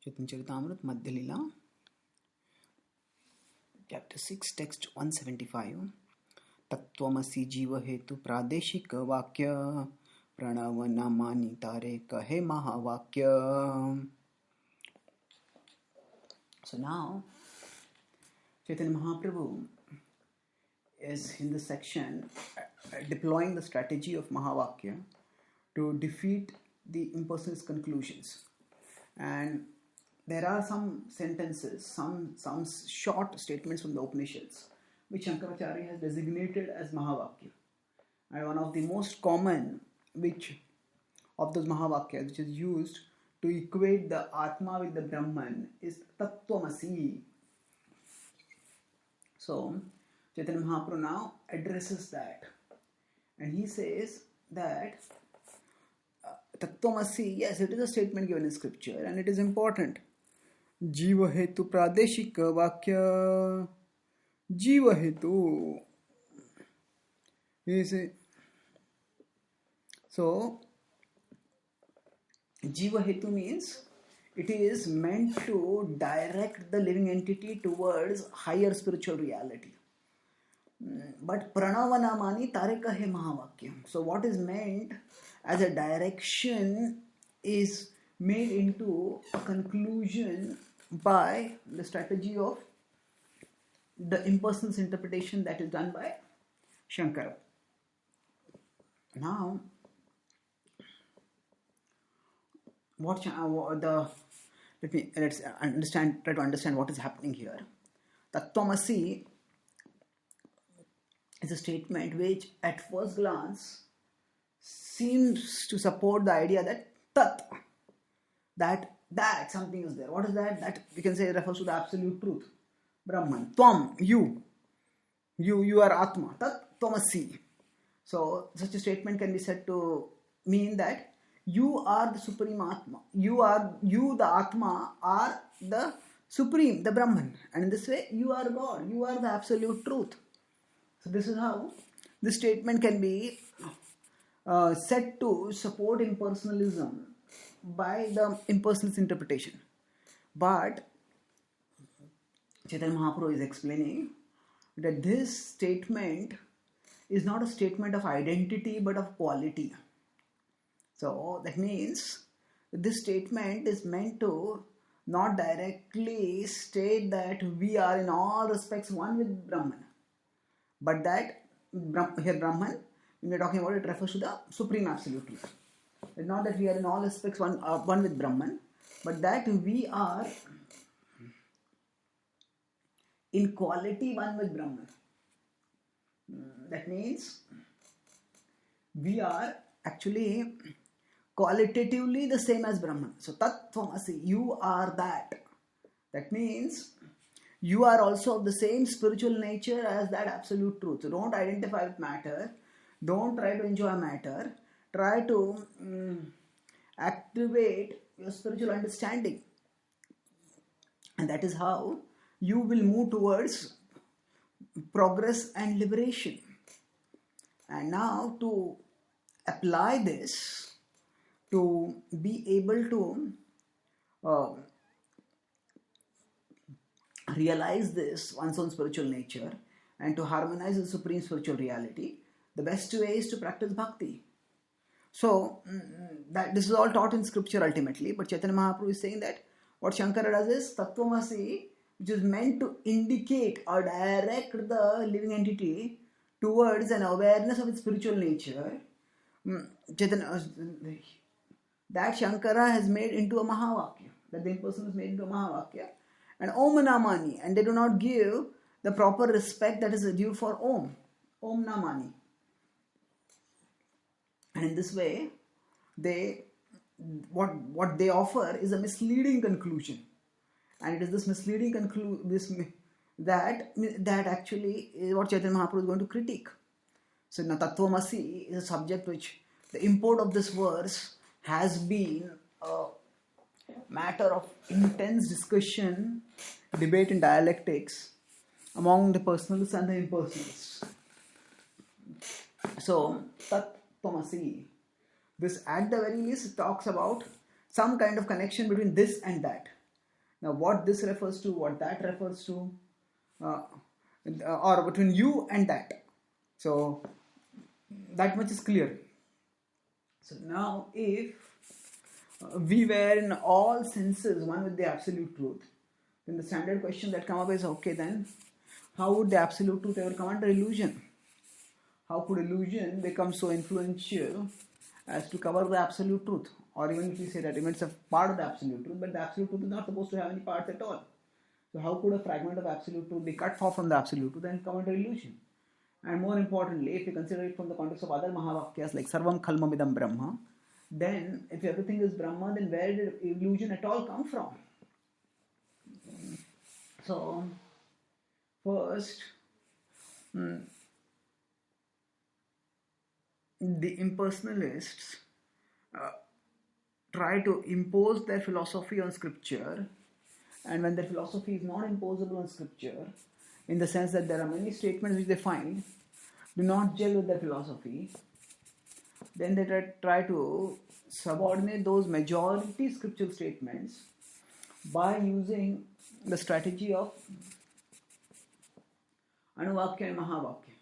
Charitamrita Madhya Leela, Chapter 6, Text 175. तत्त्वमसि जीव हेतु प्रादेशिक वाक्य प्रणव नामानि तारे कहे महावाक्य. So now Chaitanya Mahaprabhu is in this section deploying the strategy of Mahavakya to defeat the impersonalist conclusions. And there are some sentences, some short statements from the Upanishads which Shankaracharya has designated as Mahavakya. And one of the most common of those Mahavakyas which is used to equate the Atma with the Brahman is Tattvamasi. So Chaitanya Mahaprabhu now addresses that, and he says that Tattvamasi, yes, it is a statement given in scripture and it is important. Jiva hetu pradeshika vakya. Jiva hetu. So, Jiva hetu means it is meant to direct the living entity towards higher spiritual reality. But Pranavanamani Tarekahe Mahavakyam. So what is meant as a direction is made into a conclusion by the strategy of the impersonal interpretation that is done by Shankara. Now, let's try to understand what is happening here. Tattvamasi is a statement which at first glance seems to support the idea that that something is there. What is that? That we can say refers to the absolute truth. Brahman. Tvam, you are Atma. Tat Tvamasi. So such a statement can be said to mean that you are the supreme Atma. You the Atma are the supreme, the Brahman. And in this way, you are God. You are the absolute truth. So this is how this statement can be said to support impersonalism by the impersonalist interpretation. But Chaitanya Mahaprabhu is explaining that this statement is not a statement of identity but of quality. So that means this statement is meant to not directly state that we are in all respects one with Brahman, but that here Brahman, when we are talking about it, refers to the supreme absolute truth. It's not that we are in all respects one with Brahman, but that we are in quality one with Brahman. That means we are actually qualitatively the same as Brahman. So Tattvamasi, you are that. That means you are also of the same spiritual nature as that absolute truth. So don't identify with matter. Don't try to enjoy matter. Try to activate your spiritual understanding. And that is how you will move towards progress and liberation. And now to apply this, to be able to realize this, one's own spiritual nature, and to harmonize the supreme spiritual reality, the best way is to practice bhakti. So, that this is all taught in scripture ultimately, but Chaitanya Mahaprabhu is saying that what Shankara does is Tattvamasi, which is meant to indicate or direct the living entity towards an awareness of its spiritual nature, that Shankara has made into a Mahavakya, that the impersonal is made into a Mahavakya, and Om Namani, and they do not give the proper respect that is due for Om Namani. And in this way, what they offer is a misleading conclusion, and it is this misleading conclusion that actually is what Chaitanya Mahaprabhu is going to critique. So now Tattvamasi is a subject which the import of this verse has been a matter of intense discussion, debate and dialectics among the personalists and the impersonalists. So Tattvamasi, this at the very least talks about some kind of connection between this and that. Now, what this refers to, what that refers to, uh, or between you and that. So, that much is clear. So, now if we were in all senses one with the absolute truth, then the standard question that come up is, okay, then how would the absolute truth ever come under illusion? How could illusion become so influential as to cover the absolute truth? Or even if we say that even it's a part of the absolute truth, but the absolute truth is not supposed to have any parts at all. So how could a fragment of absolute truth be cut off from the absolute truth and come under illusion? And more importantly, if you consider it from the context of other Mahavakyas like Sarvam Khalmamidam Brahma, then if everything is Brahma, then where did illusion at all come from? So, first, the impersonalists try to impose their philosophy on scripture, and when their philosophy is not imposable on scripture, in the sense that there are many statements which they find do not gel with their philosophy, then they try to subordinate those majority scriptural statements by using the strategy of Anuvakya and Mahavakya.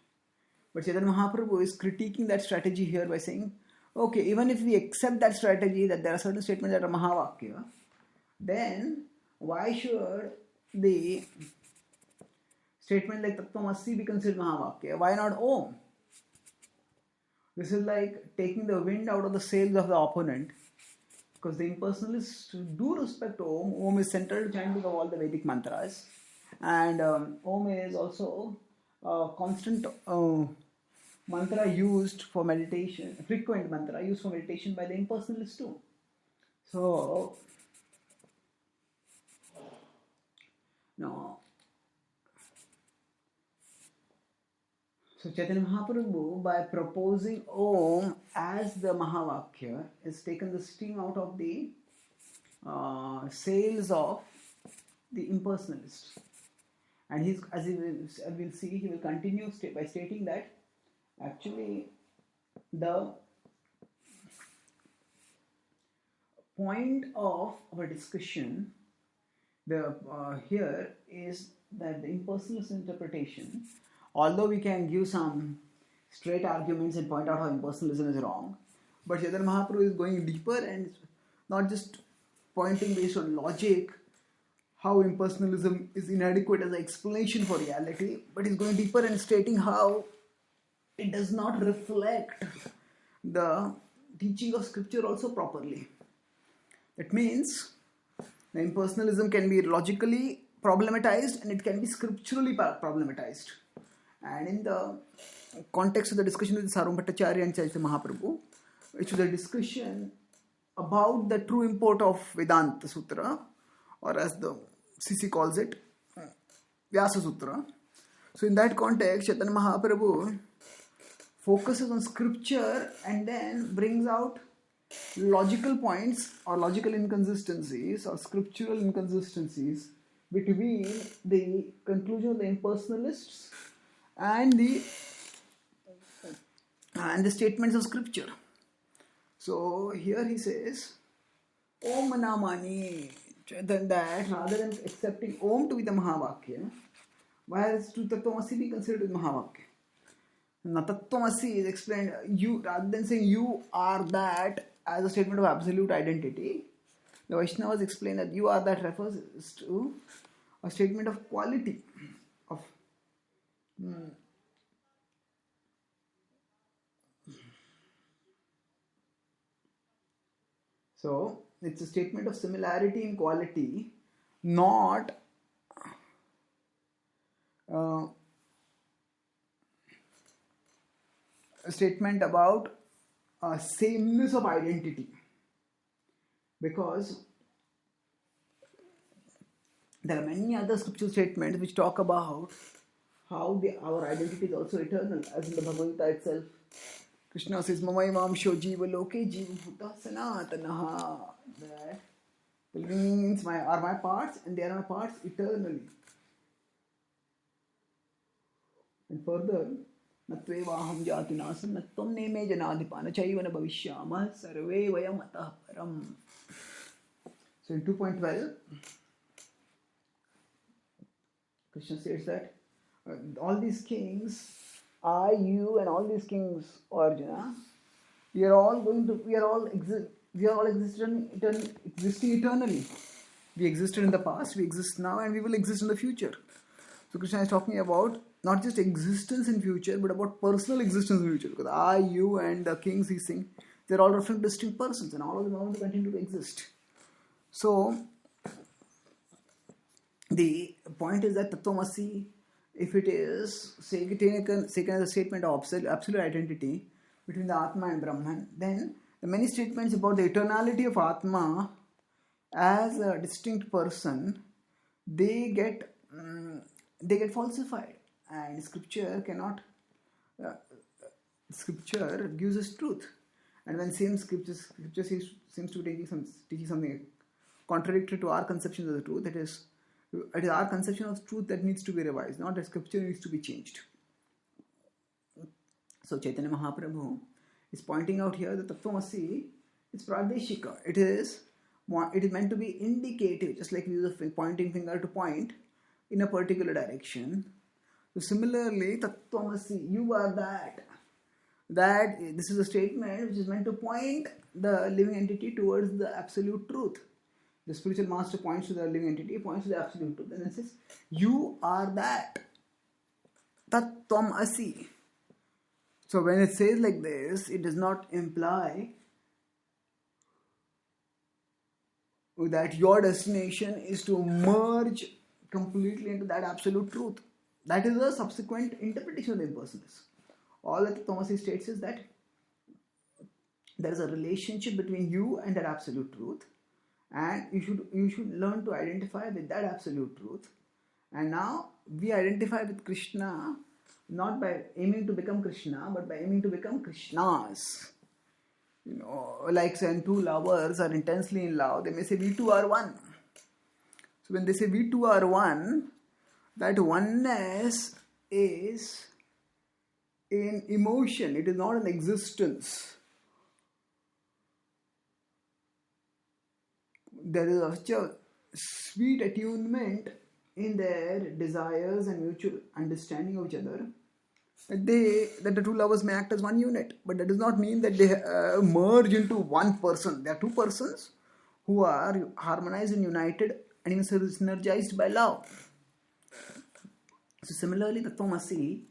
But Chaitanya Mahaprabhu is critiquing that strategy here by saying, okay, even if we accept that strategy that there are certain statements that are Mahavakya, then why should the statement like Tattvamasi be considered Mahavakya? Why not Om? This is like taking the wind out of the sails of the opponent, because the impersonalists do respect Om. Om is central chanting of all the Vedic mantras, and Om is also a constant mantra used for meditation, frequent mantra used for meditation by the impersonalists too. So, no. So Chaitanya Mahaprabhu, by proposing Om as the Mahavakya, has taken the steam out of the sails of the impersonalists. And he's, as we'll see, he will continue by stating that actually the point of our discussion here is that the impersonalist interpretation, although we can give some straight arguments and point out how impersonalism is wrong, but Chaitanya Mahaprabhu is going deeper and not just pointing based on logic how impersonalism is inadequate as an explanation for reality, but he's going deeper and stating how it does not reflect the teaching of scripture also properly. That means the impersonalism can be logically problematized and it can be scripturally problematized. And in the context of the discussion with Sarvam Bhattacharya and Chaitanya Mahaprabhu, which was a discussion about the true import of Vedanta Sutra, or as the CC calls it, Vyasa Sutra. So in that context, Chaitanya Mahaprabhu focuses on scripture and then brings out logical points or logical inconsistencies or scriptural inconsistencies between the conclusion of the impersonalists and the statements of scripture. So here he says, Om Namani, then that rather than accepting Om to be the Mahavakya, why is to Tattvamasi be considered as Mahavakya? Now Tattvamasi is explained, you rather than saying you are that as a statement of absolute identity, the Vaishnavas explain that you are that refers to a statement of quality of so it's a statement of similarity in quality, not a statement about sameness of identity, because there are many other scriptural statements which talk about how our identity is also eternal, as in the Bhagavad Gita itself. Krishna says, Mamai Mamsho Jiva Loke Jiva Bhuta Sanatanaha. That the living are my parts and they are my parts eternally. And further, Natvevaham Jati Nasam Natvam Neme Janadipana Chaivana Bhavishyama Sarve Vayam Atah Param. So in 2.12, Krishna states that all these kings, I, you, and all these kings, Arjuna, we are all existing eternally. We existed in the past, we exist now, and we will exist in the future. So Krishna is talking about not just existence in future, but about personal existence in future. Because I, you, and the kings he's saying, they're all referring to distinct persons, and all of them are going to continue to exist. So the point is that Tattvamasi, if it is taken as a statement of absolute identity between the Atma and Brahman, then the many statements about the eternality of Atma as a distinct person, they get falsified, and scripture gives us truth. And when same scripture seems to be teaching something contradictory to our conception of the truth, it is our conception of truth that needs to be revised, not that scripture needs to be changed. So Chaitanya Mahaprabhu is pointing out here that Tattvamasi is pradeshika. It is meant to be indicative, just like we use a pointing finger to point in a particular direction. So similarly, Tattvamasi, you are that. That this is a statement which is meant to point the living entity towards the absolute truth. The spiritual master points to the living entity, points to the absolute truth, and then says, you are that. Tattvamasi. So when it says like this, it does not imply that your destination is to merge completely into that absolute truth. That is a subsequent interpretation of the impersonalists. All that Tattvamasi states is that there is a relationship between you and that absolute truth, and you should learn to identify with that absolute truth. And now we identify with Krishna not by aiming to become Krishna, but by aiming to become Krishnas. Like when two lovers are intensely in love, they may say we two are one. So when they say we two are one, that oneness is in emotion, it is not in existence. There is such a sweet attunement in their desires and mutual understanding of each other that the two lovers may act as one unit. But that does not mean that they merge into one person. They are two persons who are harmonized and united and even synergized by love. So similarly, the Tattvamasi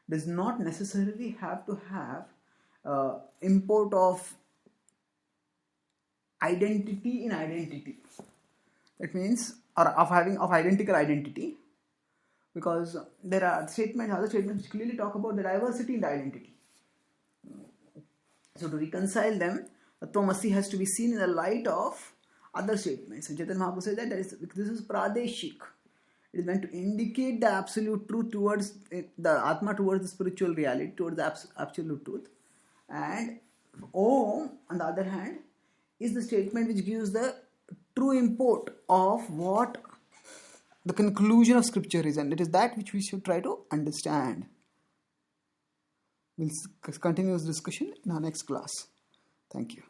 does not necessarily have to have import of identity in identity. That means, or of identical identity, because there are other statements which clearly talk about the diversity in the identity. So to reconcile them, Tattvamasi has to be seen in the light of other statements. And Chaitanya Mahaprabhu says that this is pradeshik. It is meant to indicate the absolute truth towards the Atma, towards the spiritual reality, towards the absolute truth. And Om, on the other hand, is the statement which gives the true import of what the conclusion of scripture is, and it is that which we should try to understand. We'll continue this discussion in our next class. Thank you.